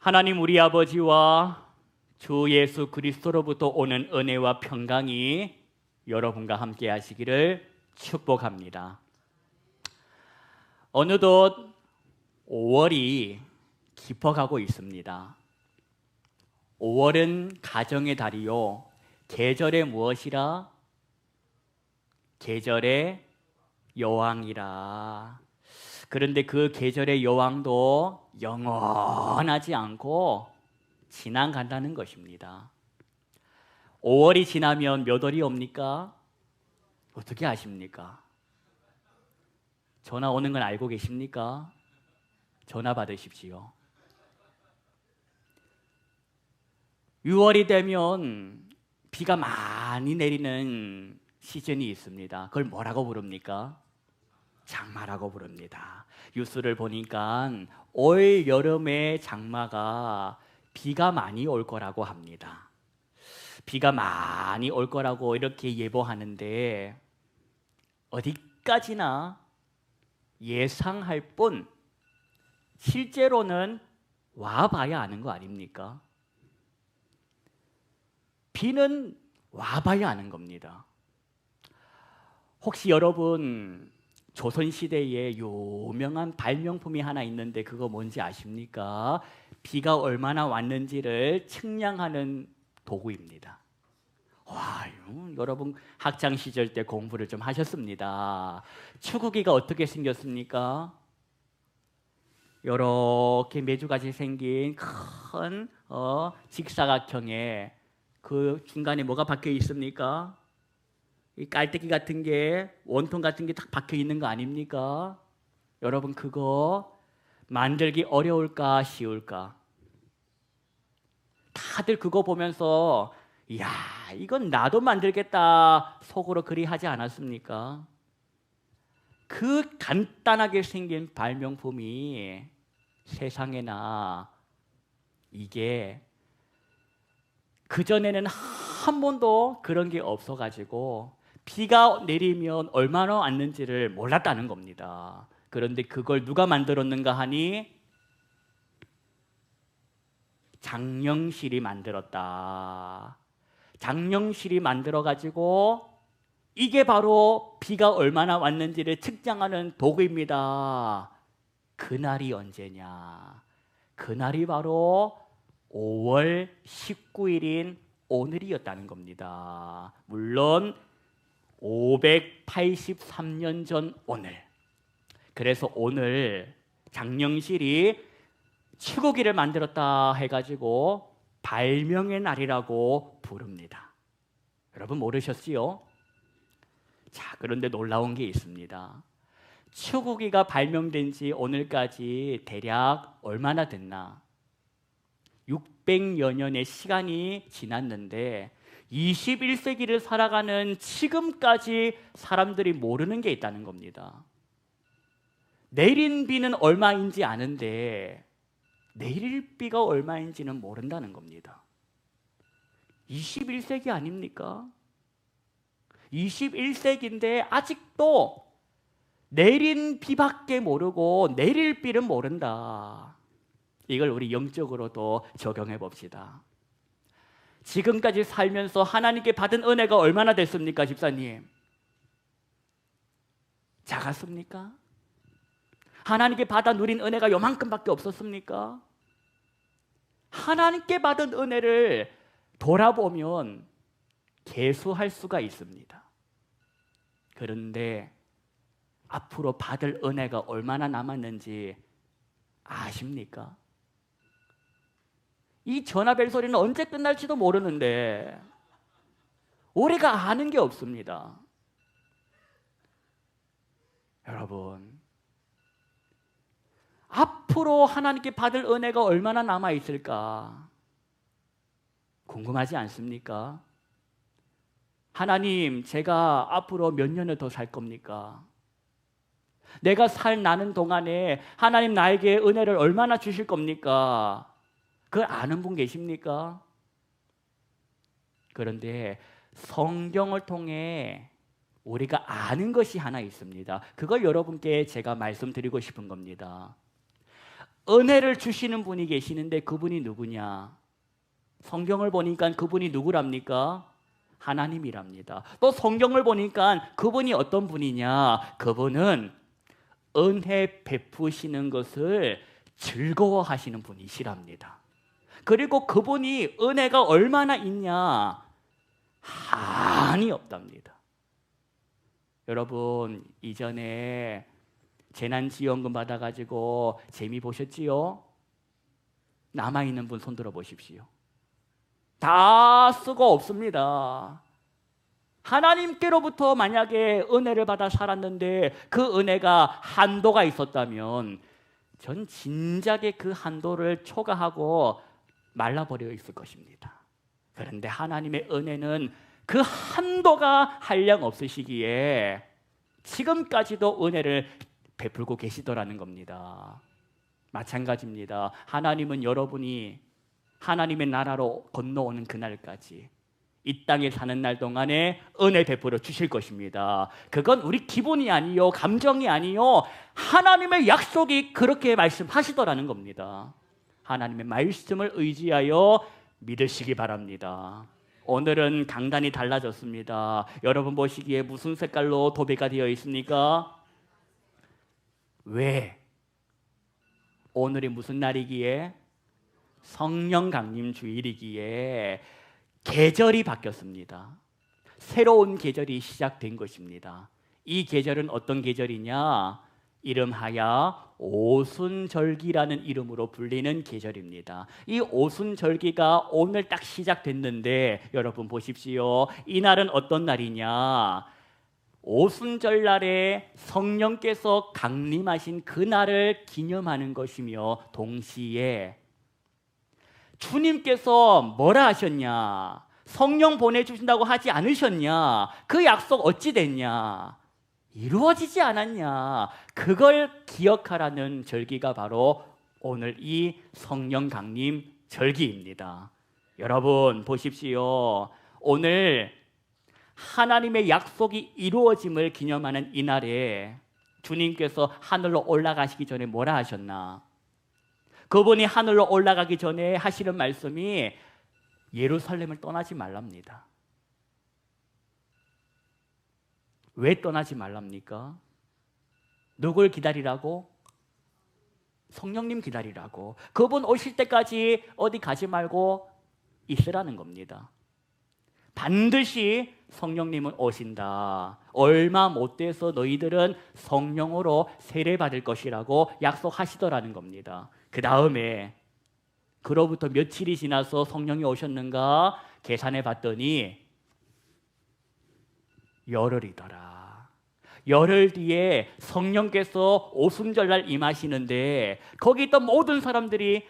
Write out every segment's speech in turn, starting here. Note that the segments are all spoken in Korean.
하나님 우리 아버지와 주 예수 그리스도로부터 오는 은혜와 평강이 여러분과 함께 하시기를 축복합니다. 어느덧 5월이 깊어가고 있습니다. 5월은 가정의 달이요, 계절의 무엇이라? 계절의 여왕이라. 그런데 그 계절의 여왕도 영원하지 않고 지나간다는 것입니다. 5월이 지나면 몇 월이 옵니까? 어떻게 아십니까? 전화 오는 건 알고 계십니까? 전화 받으십시오. 6월이 되면 비가 많이 내리는 시즌이 있습니다. 그걸 뭐라고 부릅니까? 장마라고 부릅니다. 뉴스를 보니까 올 여름의 장마가 비가 많이 올 거라고 합니다. 비가 많이 올 거라고 이렇게 예보하는데 어디까지나 예상할 뿐 실제로는 와봐야 아는 거 아닙니까? 비는 와봐야 아는 겁니다. 혹시 여러분 조선시대에 유명한 발명품이 하나 있는데 그거 뭔지 아십니까? 비가 얼마나 왔는지를 측량하는 도구입니다. 와, 여러분 학창시절 때 공부를 좀 하셨습니다. 추구기가 어떻게 생겼습니까? 이렇게 메주같이 생긴 큰 직사각형에 그 중간에 뭐가 박혀 있습니까? 이 깔때기 같은 게, 원통 같은 게 딱 박혀 있는 거 아닙니까? 여러분 그거 만들기 어려울까 쉬울까? 다들 그거 보면서 이야, 이건 나도 만들겠다 속으로 그리 하지 않았습니까? 그 간단하게 생긴 발명품이 세상에나 이게 그전에는 한 번도 그런 게 없어가지고 비가 내리면 얼마나 왔는지를 몰랐다는 겁니다. 그런데 그걸 누가 만들었는가 하니 장영실이 만들었다. 장영실이 만들어가지고 이게 바로 비가 얼마나 왔는지를 측정하는 도구입니다. 그날이 언제냐? 그날이 바로 5월 19일인 오늘이었다는 겁니다. 물론 583년 전 오늘. 그래서 오늘 장영실이 치고기를 만들었다 해가지고 발명의 날이라고 부릅니다. 여러분 모르셨지요? 자, 그런데 놀라운 게 있습니다. 치고기가 발명된 지 오늘까지 대략 얼마나 됐나? 600여 년의 시간이 지났는데 21세기를 살아가는 지금까지 사람들이 모르는 게 있다는 겁니다. 내린 비는 얼마인지 아는데 내릴 비가 얼마인지는 모른다는 겁니다. 21세기 아닙니까? 21세기인데 아직도 내린 비밖에 모르고 내릴 비는 모른다. 이걸 우리 영적으로도 적용해 봅시다. 지금까지 살면서 하나님께 받은 은혜가 얼마나 됐습니까, 집사님? 작았습니까? 하나님께 받아 누린 은혜가 요만큼밖에 없었습니까? 하나님께 받은 은혜를 돌아보면 계수할 수가 있습니다. 그런데 앞으로 받을 은혜가 얼마나 남았는지 아십니까? 이 전화벨 소리는 언제 끝날지도 모르는데 우리가 아는 게 없습니다. 여러분, 앞으로 하나님께 받을 은혜가 얼마나 남아 있을까? 궁금하지 않습니까? 하나님, 제가 앞으로 몇 년을 더 살 겁니까? 내가 나는 동안에 하나님 나에게 은혜를 얼마나 주실 겁니까? 그걸 아는 분 계십니까? 그런데 성경을 통해 우리가 아는 것이 하나 있습니다. 그걸 여러분께 제가 말씀드리고 싶은 겁니다. 은혜를 주시는 분이 계시는데 그분이 누구냐? 성경을 보니까 그분이 누구랍니까? 하나님이랍니다. 또 성경을 보니까 그분이 어떤 분이냐? 그분은 은혜 베푸시는 것을 즐거워하시는 분이시랍니다. 그리고 그분이 은혜가 얼마나 있냐? 한이 없답니다. 여러분, 이전에 재난지원금 받아가지고 재미 보셨지요? 남아있는 분 손들어 보십시오. 다 쓰고 없습니다. 하나님께로부터 만약에 은혜를 받아 살았는데 그 은혜가 한도가 있었다면 전 진작에 그 한도를 초과하고 말라버려 있을 것입니다. 그런데 하나님의 은혜는 그 한도가 한량 없으시기에 지금까지도 은혜를 베풀고 계시더라는 겁니다. 마찬가지입니다. 하나님은 여러분이 하나님의 나라로 건너오는 그날까지 이 땅에 사는 날 동안에 은혜 베풀어 주실 것입니다. 그건 우리 기분이 아니요, 감정이 아니요, 하나님의 약속이 그렇게 말씀하시더라는 겁니다. 하나님의 말씀을 의지하여 믿으시기 바랍니다. 오늘은 강단이 달라졌습니다. 여러분 보시기에 무슨 색깔로 도배가 되어 있습니까? 왜? 오늘이 무슨 날이기에? 성령 강림 주일이기에 계절이 바뀌었습니다. 새로운 계절이 시작된 것입니다. 이 계절은 어떤 계절이냐? 이름하여 오순절기라는 이름으로 불리는 계절입니다. 이 오순절기가 오늘 딱 시작됐는데 여러분 보십시오. 이 날은 어떤 날이냐? 오순절날에 성령께서 강림하신 그 날을 기념하는 것이며 동시에 주님께서 뭐라 하셨냐? 성령 보내주신다고 하지 않으셨냐? 그 약속 어찌 됐냐? 이루어지지 않았냐? 그걸 기억하라는 절기가 바로 오늘 이 성령 강림 절기입니다. 여러분 보십시오. 오늘 하나님의 약속이 이루어짐을 기념하는 이날에 주님께서 하늘로 올라가시기 전에 뭐라 하셨나? 그분이 하늘로 올라가기 전에 하시는 말씀이 예루살렘을 떠나지 말랍니다. 왜 떠나지 말랍니까? 누굴 기다리라고? 성령님 기다리라고. 그분 오실 때까지 어디 가지 말고 있으라는 겁니다. 반드시 성령님은 오신다. 얼마 못 돼서 너희들은 성령으로 세례받을 것이라고 약속하시더라는 겁니다. 그 다음에 그로부터 며칠이 지나서 성령이 오셨는가 계산해 봤더니 열흘이더라. 열흘 뒤에 성령께서 오순절날 임하시는데 거기 있던 모든 사람들이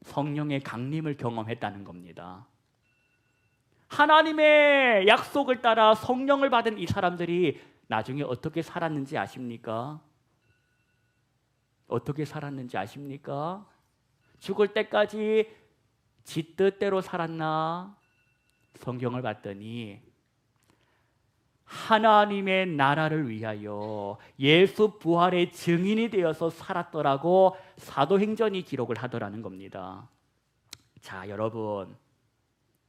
성령의 강림을 경험했다는 겁니다. 하나님의 약속을 따라 성령을 받은 이 사람들이 나중에 어떻게 살았는지 아십니까? 어떻게 살았는지 아십니까? 죽을 때까지 지 뜻대로 살았나? 성경을 봤더니 하나님의 나라를 위하여 예수 부활의 증인이 되어서 살았더라고 사도행전이 기록을 하더라는 겁니다. 자, 여러분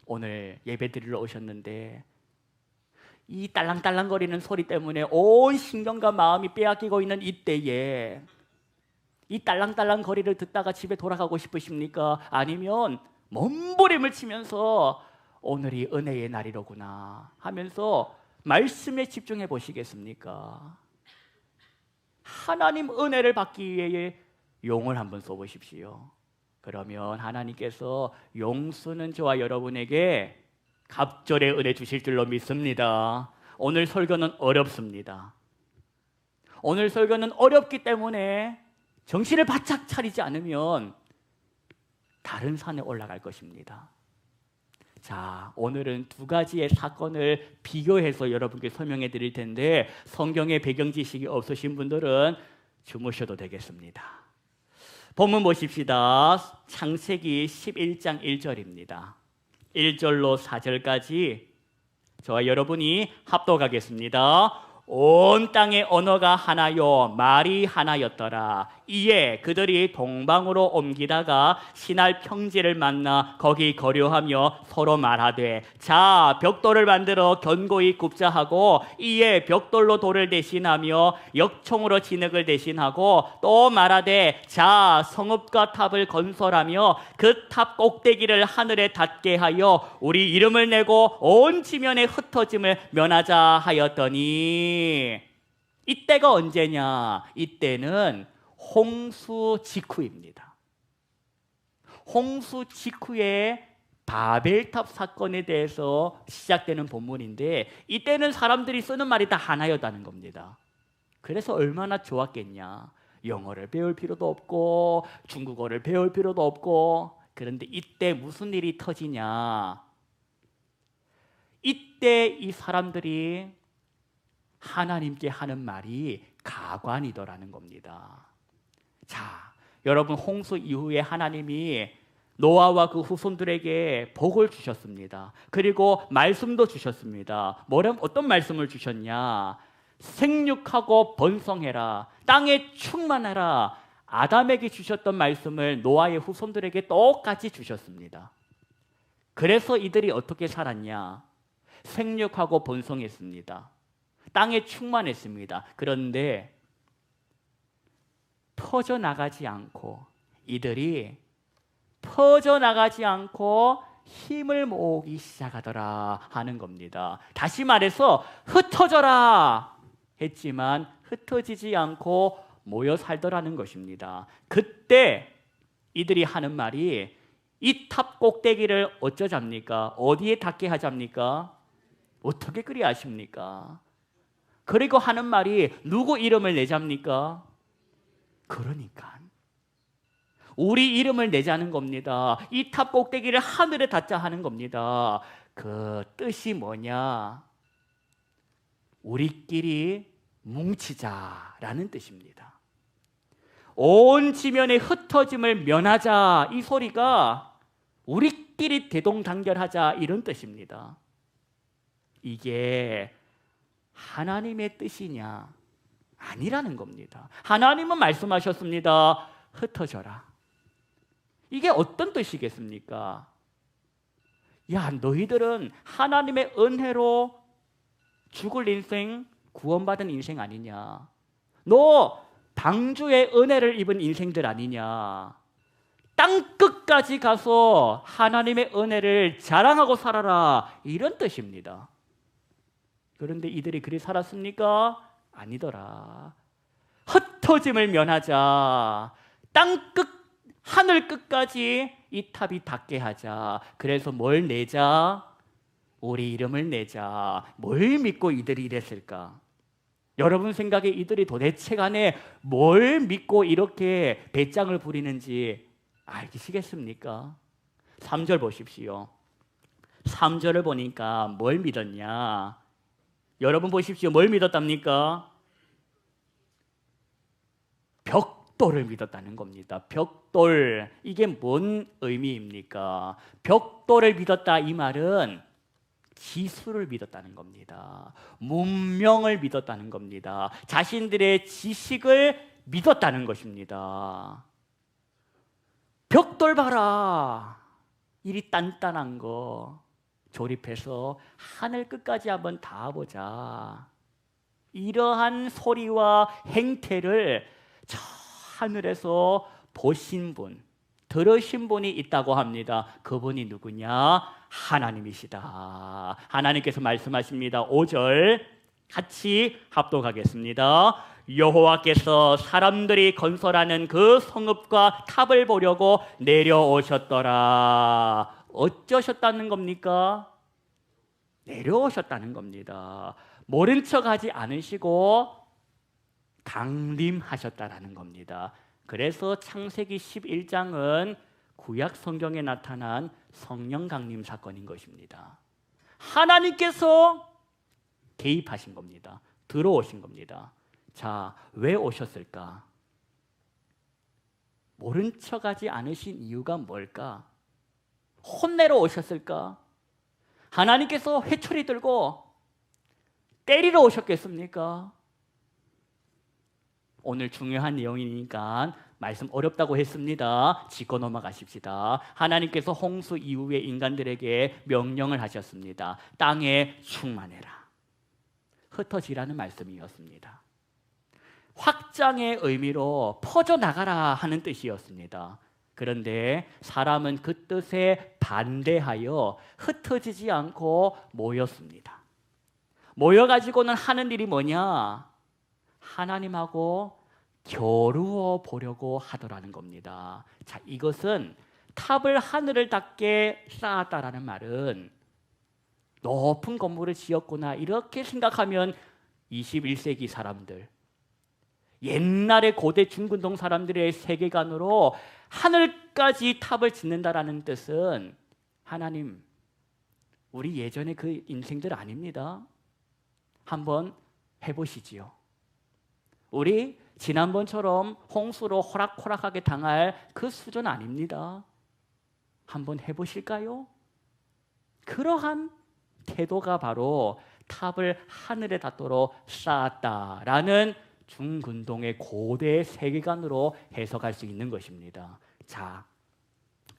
오늘 예배 드리러 오셨는데 이 딸랑딸랑거리는 소리 때문에 온 신경과 마음이 빼앗기고 있는 이때에 이 딸랑딸랑 거리를 듣다가 집에 돌아가고 싶으십니까? 아니면 몸부림을 치면서 오늘이 은혜의 날이로구나 하면서 말씀에 집중해 보시겠습니까? 하나님 은혜를 받기 위해 용을 한번 써보십시오. 그러면 하나님께서 용 쓰는 저와 여러분에게 갑절의 은혜 주실 줄로 믿습니다. 오늘 설교는 어렵습니다. 오늘 설교는 어렵기 때문에 정신을 바짝 차리지 않으면 다른 산에 올라갈 것입니다. 자, 오늘은 두 가지의 사건을 비교해서 여러분께 설명해 드릴 텐데 성경의 배경 지식이 없으신 분들은 주무셔도 되겠습니다. 본문 보십시다. 창세기 11장 1절입니다. 1절로 4절까지 저와 여러분이 합독하겠습니다. 온 땅의 언어가 하나요 말이 하나였더라. 이에 그들이 동방으로 옮기다가 신할 평지를 만나 거기 거류하며 서로 말하되 자 벽돌을 만들어 견고히 굽자 하고 이에 벽돌로 돌을 대신하며 역청으로 진흙을 대신하고 또 말하되 자 성읍과 탑을 건설하며 그 탑 꼭대기를 하늘에 닿게 하여 우리 이름을 내고 온 지면에 흩어짐을 면하자 하였더니 이때가 언제냐? 이때는 홍수 직후입니다. 홍수 직후에 바벨탑 사건에 대해서 시작되는 본문인데 이때는 사람들이 쓰는 말이 다 하나였다는 겁니다. 그래서 얼마나 좋았겠냐. 영어를 배울 필요도 없고 중국어를 배울 필요도 없고. 그런데 이때 무슨 일이 터지냐. 이때 이 사람들이 하나님께 하는 말이 가관이더라는 겁니다. 자, 여러분 홍수 이후에 하나님이 노아와 그 후손들에게 복을 주셨습니다. 그리고 말씀도 주셨습니다. 어떤 말씀을 주셨냐? 생육하고 번성해라. 땅에 충만하라. 아담에게 주셨던 말씀을 노아의 후손들에게 똑같이 주셨습니다. 그래서 이들이 어떻게 살았냐? 생육하고 번성했습니다. 땅에 충만했습니다. 그런데 퍼져나가지 않고 이들이 퍼져나가지 않고 힘을 모으기 시작하더라 하는 겁니다. 다시 말해서 흩어져라 했지만 흩어지지 않고 모여 살더라는 것입니다. 그때 이들이 하는 말이 이 탑 꼭대기를 어쩌잡니까? 어디에 닿게 하잡니까? 어떻게 그리 아십니까? 그리고 하는 말이 누구 이름을 내잡니까? 그러니까 우리 이름을 내자는 겁니다. 이 탑 꼭대기를 하늘에 닿자 하는 겁니다. 그 뜻이 뭐냐? 우리끼리 뭉치자라는 뜻입니다. 온 지면의 흩어짐을 면하자 이 소리가 우리끼리 대동단결하자 이런 뜻입니다. 이게 하나님의 뜻이냐? 아니라는 겁니다. 하나님은 말씀하셨습니다. 흩어져라. 이게 어떤 뜻이겠습니까? 야, 너희들은 하나님의 은혜로 죽을 인생, 구원받은 인생 아니냐? 너 방주의 은혜를 입은 인생들 아니냐? 땅끝까지 가서 하나님의 은혜를 자랑하고 살아라. 이런 뜻입니다. 그런데 이들이 그리 살았습니까? 아니더라. 흩어짐을 면하자. 땅끝, 하늘 끝까지 이 탑이 닿게 하자. 그래서 뭘 내자? 우리 이름을 내자. 뭘 믿고 이들이 이랬을까? 여러분 생각에 이들이 도대체 간에 뭘 믿고 이렇게 배짱을 부리는지 알겠습니까? 3절 보십시오. 3절을 보니까 뭘 믿었냐? 여러분 보십시오. 뭘 믿었답니까? 벽돌을 믿었다는 겁니다. 벽돌. 이게 뭔 의미입니까? 벽돌을 믿었다 이 말은 기술을 믿었다는 겁니다. 문명을 믿었다는 겁니다. 자신들의 지식을 믿었다는 것입니다. 벽돌 봐라. 이리 단단한 거 조립해서 하늘 끝까지 한번 닿아보자. 이러한 소리와 행태를 저 하늘에서 보신 분, 들으신 분이 있다고 합니다. 그분이 누구냐? 하나님이시다. 하나님께서 말씀하십니다. 5절 같이 합독하겠습니다. 여호와께서 사람들이 건설하는 그 성읍과 탑을 보려고 내려오셨더라. 어쩌셨다는 겁니까? 내려오셨다는 겁니다. 모른 척하지 않으시고 강림하셨다라는 겁니다. 그래서 창세기 11장은 구약 성경에 나타난 성령 강림 사건인 것입니다. 하나님께서 개입하신 겁니다. 들어오신 겁니다. 자, 왜 오셨을까? 모른 척하지 않으신 이유가 뭘까? 혼내러 오셨을까? 하나님께서 회초리 들고 때리러 오셨겠습니까? 오늘 중요한 내용이니까 말씀 어렵다고 했습니다. 짚고 넘어가십시다. 하나님께서 홍수 이후에 인간들에게 명령을 하셨습니다. 땅에 충만해라. 흩어지라는 말씀이었습니다. 확장의 의미로 퍼져나가라 하는 뜻이었습니다. 그런데 사람은 그 뜻에 반대하여 흩어지지 않고 모였습니다. 모여가지고는 하는 일이 뭐냐? 하나님하고 겨루어 보려고 하더라는 겁니다. 자, 이것은 탑을 하늘을 닿게 쌓았다라는 말은 높은 건물을 지었구나 이렇게 생각하면 21세기 사람들, 옛날의 고대 중근동 사람들의 세계관으로 하늘까지 탑을 짓는다라는 뜻은 하나님, 우리 예전에 그 인생들 아닙니다. 한번 해보시지요. 우리 지난번처럼 홍수로 호락호락하게 당할 그 수준 아닙니다. 한번 해보실까요? 그러한 태도가 바로 탑을 하늘에 닿도록 쌓았다라는 중근동의 고대 세계관으로 해석할 수 있는 것입니다. 자,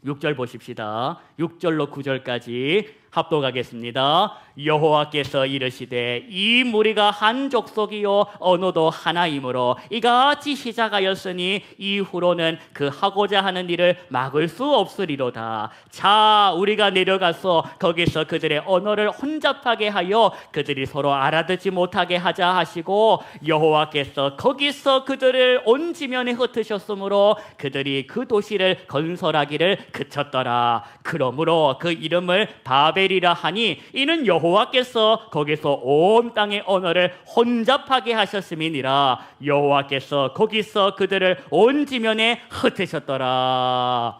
6절 보십시다. 6절로 9절까지 합독하겠습니다. 여호와께서 이르시되 이 무리가 한 족속이요 언어도 하나이므로 이같이 시작하였으니 이후로는 그 하고자 하는 일을 막을 수 없으리로다. 자, 우리가 내려가서 거기서 그들의 언어를 혼잡하게 하여 그들이 서로 알아듣지 못하게 하자 하시고 여호와께서 거기서 그들을 온 지면에 흩으셨으므로 그들이 그 도시를 건설하기를 그쳤더라. 그러므로 그 이름을 바벨이라 하니 이는 여호와께서 거기서 온 땅의 언어를 혼잡하게 하셨음이니라. 여호와께서 거기서 그들을 온 지면에 흩으셨더라.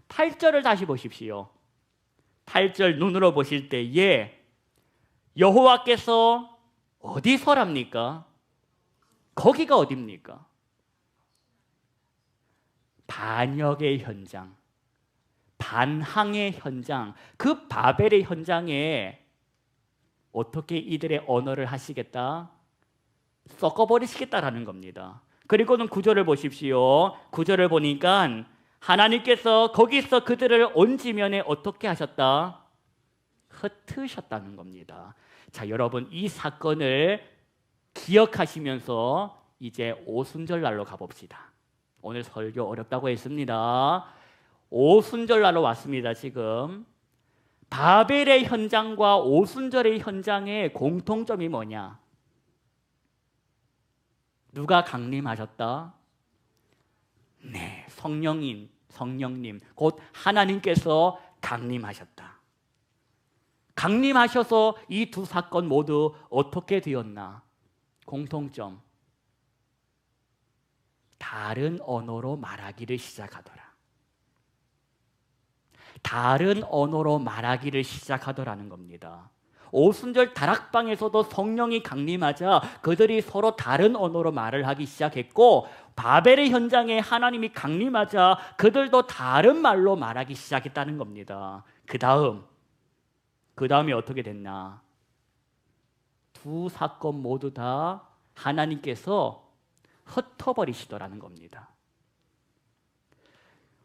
8절을 다시 보십시오. 8절 눈으로 보실 때에 여호와께서 어디서랍니까? 거기가 어딥니까? 반역의 현장, 반항의 현장, 그 바벨의 현장에 어떻게 이들의 언어를 하시겠다? 섞어버리시겠다라는 겁니다. 그리고는 9절을 보십시오. 9절을 보니까 하나님께서 거기서 그들을 온 지면에 어떻게 하셨다? 흩으셨다는 겁니다. 자, 여러분 이 사건을 기억하시면서 이제 오순절날로 가봅시다. 오늘 설교 어렵다고 했습니다. 오순절날로 왔습니다. 지금 바벨의 현장과 오순절의 현장의 공통점이 뭐냐? 누가 강림하셨다? 네, 성령님 곧 하나님께서 강림하셨다. 강림하셔서 이 두 사건 모두 어떻게 되었나? 공통점, 다른 언어로 말하기를 시작하더라. 다른 언어로 말하기를 시작하더라는 겁니다. 오순절 다락방에서도 성령이 강림하자 그들이 서로 다른 언어로 말을 하기 시작했고, 바벨의 현장에 하나님이 강림하자 그들도 다른 말로 말하기 시작했다는 겁니다. 그 다음이 어떻게 됐나? 두 사건 모두 다 하나님께서 흩어버리시더라는 겁니다.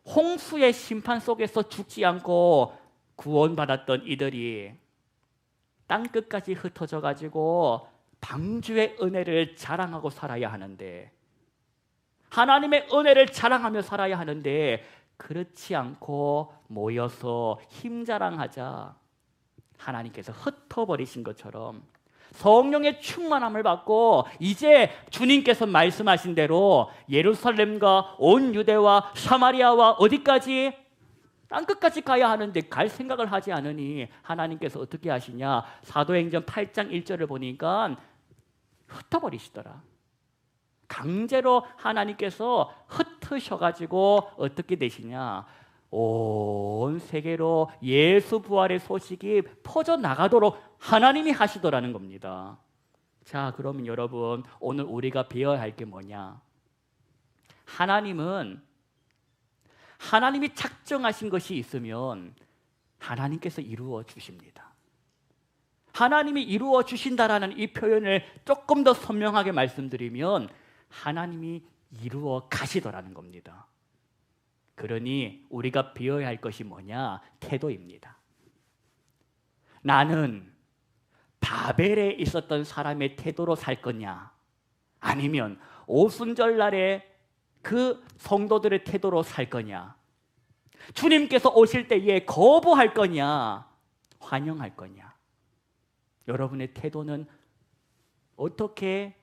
홍수의 심판 속에서 죽지 않고 구원받았던 이들이 땅끝까지 흩어져 가지고 방주의 은혜를 자랑하고 살아야 하는데, 하나님의 은혜를 자랑하며 살아야 하는데 그렇지 않고 모여서 힘자랑하자 하나님께서 흩어버리신 것처럼 성령의 충만함을 받고 이제 주님께서 말씀하신 대로 예루살렘과 온 유대와 사마리아와 어디까지? 땅끝까지 가야 하는데 갈 생각을 하지 않으니 하나님께서 어떻게 하시냐? 사도행전 8장 1절을 보니까 흩어버리시더라. 강제로 하나님께서 흩으셔가지고 어떻게 되시냐? 온 세계로 예수 부활의 소식이 퍼져나가도록 하나님이 하시더라는 겁니다. 자, 그러면 여러분 오늘 우리가 배워야 할 게 뭐냐? 하나님이 작정하신 것이 있으면 하나님께서 이루어 주십니다. 하나님이 이루어 주신다라는 이 표현을 조금 더 선명하게 말씀드리면, 하나님이 이루어 가시더라는 겁니다. 그러니 우리가 배워야 할 것이 뭐냐? 태도입니다. 나는 바벨에 있었던 사람의 태도로 살 거냐? 아니면 오순절날에 그 성도들의 태도로 살 거냐? 주님께서 오실 때에 거부할 거냐? 환영할 거냐? 여러분의 태도는 어떻게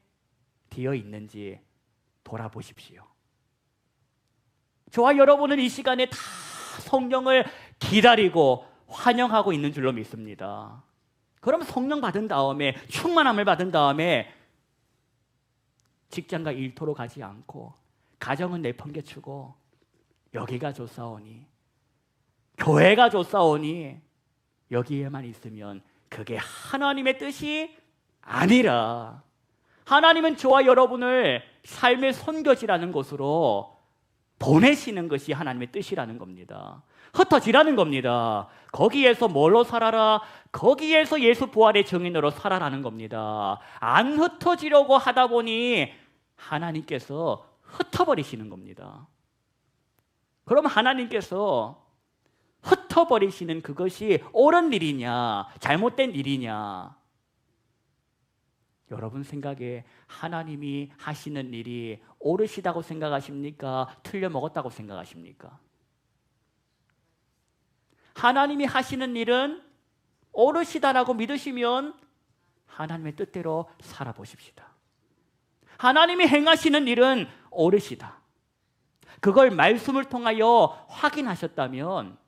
되어 있는지 돌아보십시오. 저와 여러분은 이 시간에 다 성령을 기다리고 환영하고 있는 줄로 믿습니다. 그럼 성령 받은 다음에, 충만함을 받은 다음에 직장과 일터로 가지 않고 가정은 내팽개치고 여기가 좋사오니, 교회가 좋사오니 여기에만 있으면 그게 하나님의 뜻이 아니라, 하나님은 저와 여러분을 삶의 선교지라는 곳으로 보내시는 것이 하나님의 뜻이라는 겁니다. 흩어지라는 겁니다. 거기에서 뭘로 살아라? 거기에서 예수 부활의 증인으로 살아라는 겁니다. 안 흩어지려고 하다 보니 하나님께서 흩어버리시는 겁니다. 그럼 하나님께서 흩어버리시는 그것이 옳은 일이냐, 잘못된 일이냐? 여러분 생각에 하나님이 하시는 일이 옳으시다고 생각하십니까? 틀려먹었다고 생각하십니까? 하나님이 하시는 일은 옳으시다라고 믿으시면 하나님의 뜻대로 살아보십시다. 하나님이 행하시는 일은 옳으시다, 그걸 말씀을 통하여 확인하셨다면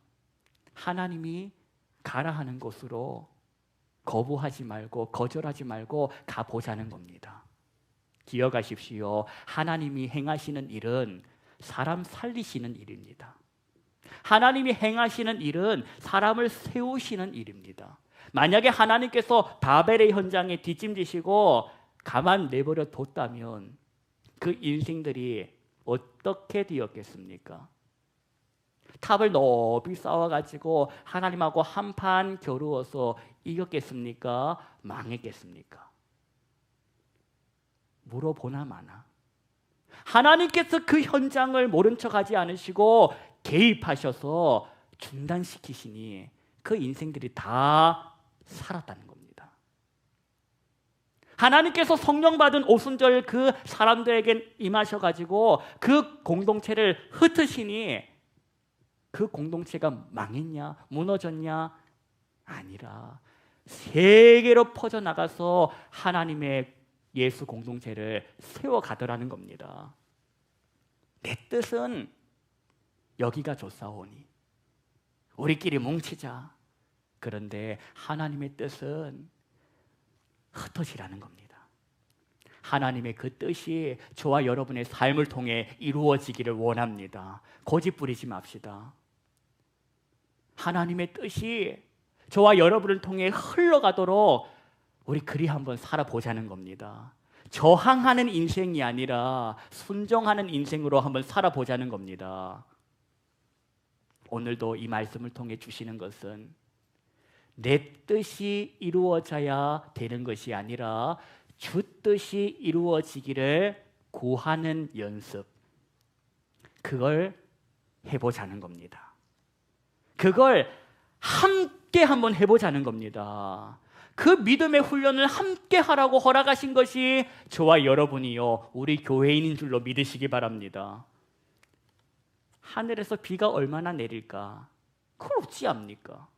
하나님이 가라 하는 곳으로 거부하지 말고 거절하지 말고 가보자는 겁니다. 기억하십시오. 하나님이 행하시는 일은 사람 살리시는 일입니다. 하나님이 행하시는 일은 사람을 세우시는 일입니다. 만약에 하나님께서 바벨의 현장에 뒷짐지시고 가만 내버려 뒀다면 그 인생들이 어떻게 되었겠습니까? 탑을 높이 쌓아가지고 하나님하고 한판 겨루어서 이겼겠습니까? 망했겠습니까? 물어보나 마나. 하나님께서 그 현장을 모른 척하지 않으시고 개입하셔서 중단시키시니 그 인생들이 다 살았다는 겁니다. 하나님께서 성령 받은 오순절 그 사람들에게 임하셔가지고 그 공동체를 흩으시니 그 공동체가 망했냐? 무너졌냐? 아니라 세계로 퍼져나가서 하나님의 예수 공동체를 세워가더라는 겁니다. 내 뜻은 여기가 좋사오니 우리끼리 뭉치자. 그런데 하나님의 뜻은 흩어지라는 겁니다. 하나님의 그 뜻이 저와 여러분의 삶을 통해 이루어지기를 원합니다. 고집 부리지 맙시다. 하나님의 뜻이 저와 여러분을 통해 흘러가도록 우리 그리 한번 살아보자는 겁니다. 저항하는 인생이 아니라 순종하는 인생으로 한번 살아보자는 겁니다. 오늘도 이 말씀을 통해 주시는 것은 내 뜻이 이루어져야 되는 것이 아니라 주 뜻이 이루어지기를 구하는 연습, 그걸 해보자는 겁니다. 그걸 함께 한번 해보자는 겁니다. 그 믿음의 훈련을 함께 하라고 허락하신 것이 저와 여러분이요, 우리 교회인인 줄로 믿으시기 바랍니다. 하늘에서 비가 얼마나 내릴까? 그걸 어찌 압니까?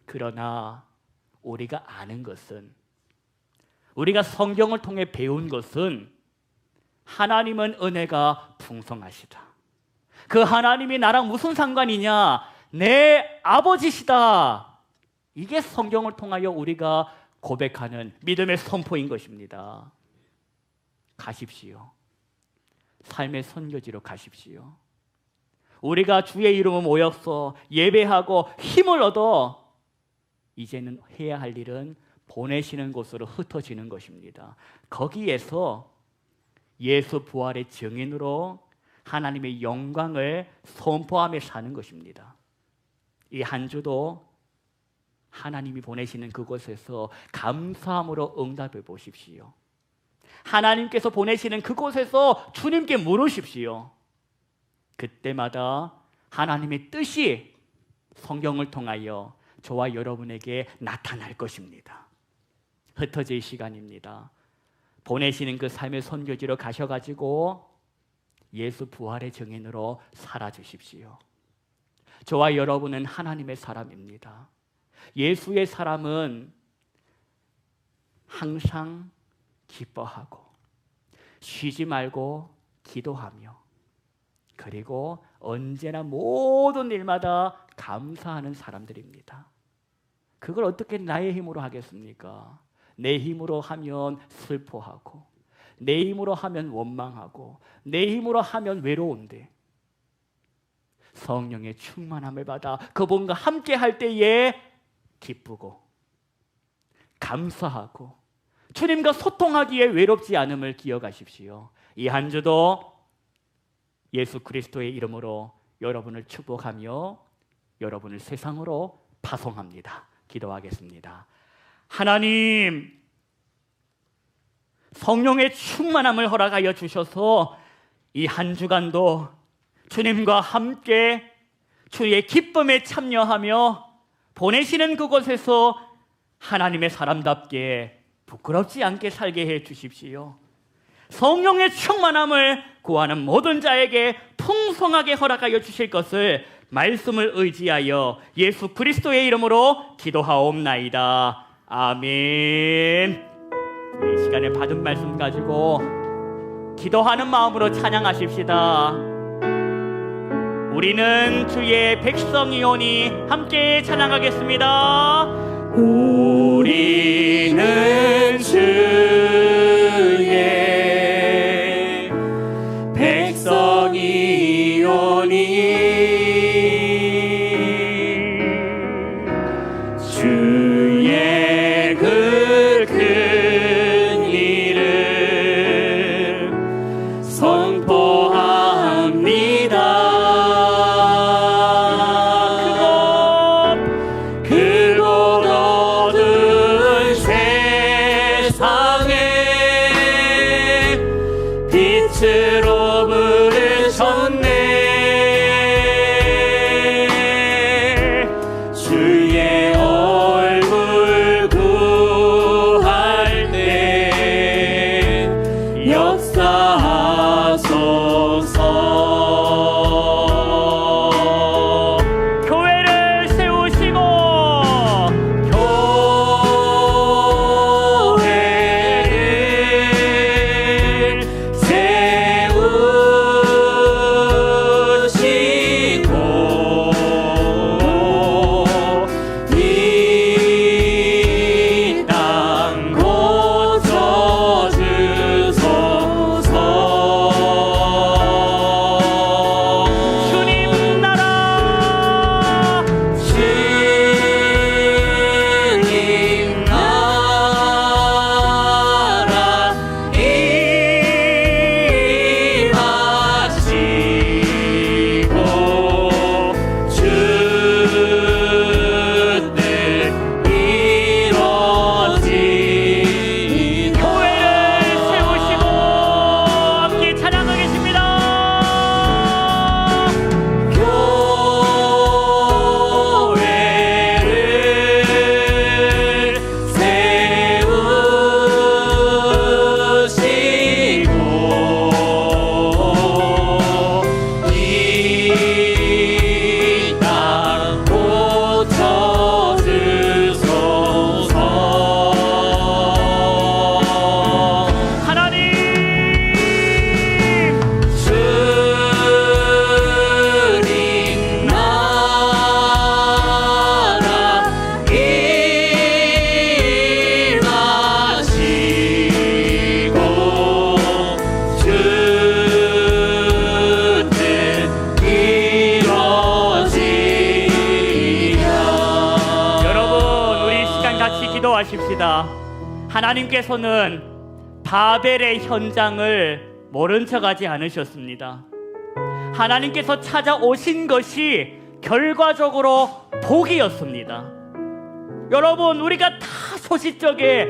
그러나 우리가 아는 것은, 우리가 성경을 통해 배운 것은 하나님은 은혜가 풍성하시다. 그 하나님이 나랑 무슨 상관이냐? 내 아버지시다. 이게 성경을 통하여 우리가 고백하는 믿음의 선포인 것입니다. 가십시오. 삶의 선교지로 가십시오. 우리가 주의 이름으로 모여서 예배하고 힘을 얻어 이제는 해야 할 일은 보내시는 곳으로 흩어지는 것입니다. 거기에서 예수 부활의 증인으로 하나님의 영광을 선포하며 사는 것입니다. 이 한 주도 하나님이 보내시는 그곳에서 감사함으로 응답해 보십시오. 하나님께서 보내시는 그곳에서 주님께 물으십시오. 그때마다 하나님의 뜻이 성경을 통하여 저와 여러분에게 나타날 것입니다. 흩어질 시간입니다. 보내시는 그 삶의 선교지로 가셔가지고 예수 부활의 증인으로 살아주십시오. 저와 여러분은 하나님의 사람입니다. 예수의 사람은 항상 기뻐하고 쉬지 말고 기도하며 그리고 언제나 모든 일마다 감사하는 사람들입니다. 그걸 어떻게 나의 힘으로 하겠습니까? 내 힘으로 하면 슬퍼하고 내 힘으로 하면 원망하고 내 힘으로 하면 외로운데 성령의 충만함을 받아 그분과 함께 할 때에 기쁘고 감사하고 주님과 소통하기에 외롭지 않음을 기억하십시오. 이 한 주도 예수 그리스도의 이름으로 여러분을 축복하며 여러분을 세상으로 파송합니다. 기도하겠습니다. 하나님, 성령의 충만함을 허락하여 주셔서 이 한 주간도 주님과 함께 주의 기쁨에 참여하며 보내시는 그곳에서 하나님의 사람답게 부끄럽지 않게 살게 해 주십시오. 성령의 충만함을 구하는 모든 자에게 풍성하게 허락하여 주실 것을 말씀을 의지하여 예수 그리스도의 이름으로 기도하옵나이다. 아멘. 이 시간에 받은 말씀 가지고 기도하는 마음으로 찬양하십시다. 우리는 주의 백성이오니 함께 찬양하겠습니다. 우리는 주의 백성이오니 주의 그 큰 이름 선포합니다. 빛으로 부르셨네. 주의 얼굴 구할 때 역사하소서. 교회를 세우시고 기도하십시다. 하나님께서는 바벨의 현장을 모른 척하지 않으셨습니다. 하나님께서 찾아오신 것이 결과적으로 복이었습니다. 여러분, 우리가 다 소시적에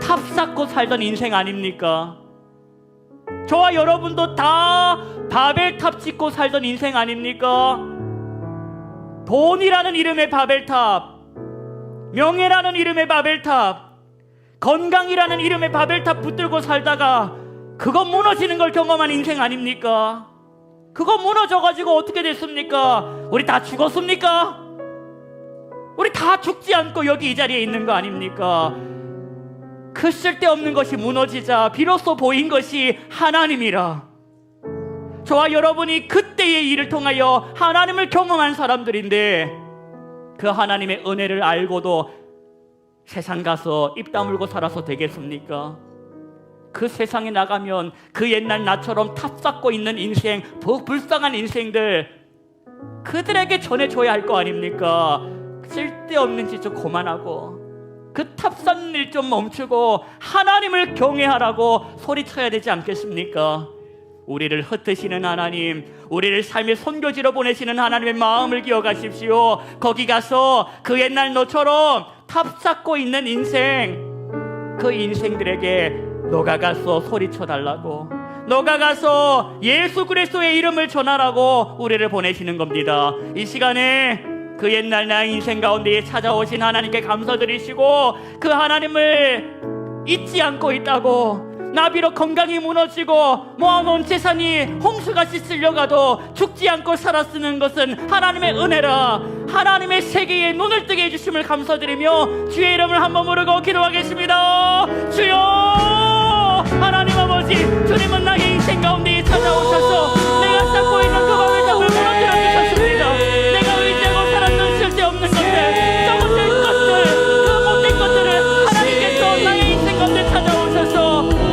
탑 쌓고 살던 인생 아닙니까? 저와 여러분도 다 바벨탑 짓고 살던 인생 아닙니까? 돈이라는 이름의 바벨탑, 명예라는 이름의 바벨탑, 건강이라는 이름의 바벨탑 붙들고 살다가 그거 무너지는 걸 경험한 인생 아닙니까? 그거 무너져가지고 어떻게 됐습니까? 우리 다 죽었습니까? 우리 다 죽지 않고 여기 이 자리에 있는 거 아닙니까? 그 쓸데없는 것이 무너지자 비로소 보인 것이 하나님이라. 저와 여러분이 그때의 일을 통하여 하나님을 경험한 사람들인데, 그 하나님의 은혜를 알고도 세상 가서 입 다물고 살아서 되겠습니까? 그 세상에 나가면 그 옛날 나처럼 탑 쌓고 있는 인생, 불쌍한 인생들, 그들에게 전해줘야 할 거 아닙니까? 쓸데없는 짓 좀 그만하고 그 탑 쌓는 일 좀 멈추고 하나님을 경외하라고 소리쳐야 되지 않겠습니까? 우리를 흩으시는 하나님, 우리를 삶의 선교지로 보내시는 하나님의 마음을 기억하십시오. 거기 가서 그 옛날 너처럼 탑 쌓고 있는 인생, 그 인생들에게 너가 가서 소리쳐 달라고, 너가 가서 예수 그리스도의 이름을 전하라고 우리를 보내시는 겁니다. 이 시간에 그 옛날 나의 인생 가운데에 찾아오신 하나님께 감사드리시고, 그 하나님을 잊지 않고 있다고, 나 비록 건강이 무너지고 모아놓은 재산이 홍수같이 쓸려가도 죽지 않고 살아쓰는 것은 하나님의 은혜라, 하나님의 세계에 눈을 뜨게 해주심을 감사드리며 주의 이름을 한번 부르고 기도하겠습니다. 주여, 하나님 아버지, 주님은 나의 인생 가운데 찾아오셔서 내가 쌓고 있는 그 바벨탑을 무너뜨려 주셨습니다. 내가 의지하고 살았던 쓸데없는 것들, 잘못된 것들, 그 못된 것들을 하나님께서 나의 인생 가운데 찾아오셔서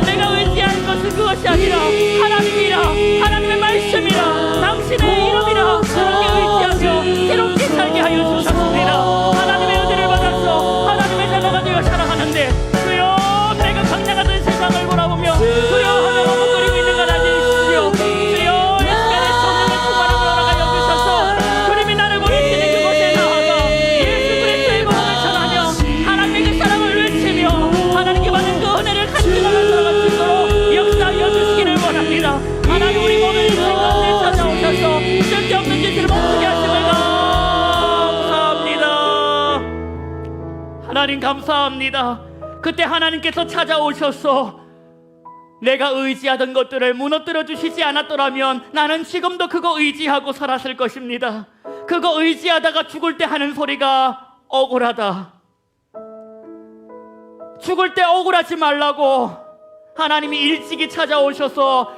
내가 의지한 것은 그것이 아니라 하나님이라, 하나님의 말씀이라, 당신의 이름이라 그렇게 의지하며 새롭게 살게 하여 주셨습니다. 하나님의 은혜를 받아서 하나님의 자녀가 되어 살아가는데, 주여, 내가 강량하던 세상을 보라보며 주여 하며 머뭇거리고 있는 걸 알려주시오. 주여, 이 시간에 성령의 충만함을 허락하여 주셔서 주님이 나를 보내시는 그곳에 나아가 예수 그리스도의 복음을 전하며 하나님의 그 사랑을 외치며 하나님께 받은 그 은혜를 간증하며 살아갈 수 있도록 역사하여 주시기를 원합니다. 하나님, 우리 모든 인생 가운데 찾아오셔서 쓸데없는 짓을 멈추게 하심을 감사합니다. 하나님 감사합니다. 그때 하나님께서 찾아오셔서 내가 의지하던 것들을 무너뜨려 주시지 않았더라면 나는 지금도 그거 의지하고 살았을 것입니다. 그거 의지하다가 죽을 때 하는 소리가 억울하다. 죽을 때 억울하지 말라고 하나님이 일찍이 찾아오셔서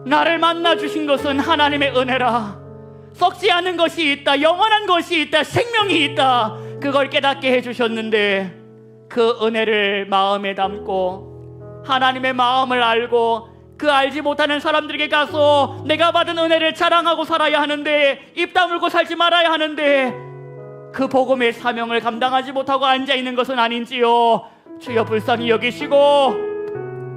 나를 만나 주신 것은 하나님의 은혜라. 썩지 않은 것이 있다, 영원한 것이 있다, 생명이 있다, 그걸 깨닫게 해주셨는데, 그 은혜를 마음에 담고 하나님의 마음을 알고 그 알지 못하는 사람들에게 가서 내가 받은 은혜를 자랑하고 살아야 하는데, 입 다물고 살지 말아야 하는데, 그 복음의 사명을 감당하지 못하고 앉아있는 것은 아닌지요. 주여 불쌍히 여기시고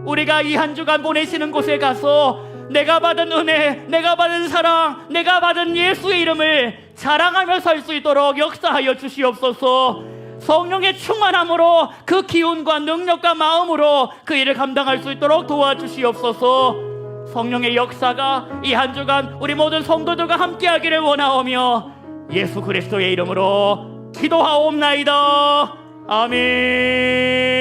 우리가 이 한 주간 보내시는 곳에 가서 내가 받은 은혜, 내가 받은 사랑, 내가 받은 예수의 이름을 자랑하며 살 수 있도록 역사하여 주시옵소서. 성령의 충만함으로 그 기운과 능력과 마음으로 그 일을 감당할 수 있도록 도와주시옵소서. 성령의 역사가 이 한 주간 우리 모든 성도들과 함께하기를 원하오며 예수 그리스도의 이름으로 기도하옵나이다. 아멘.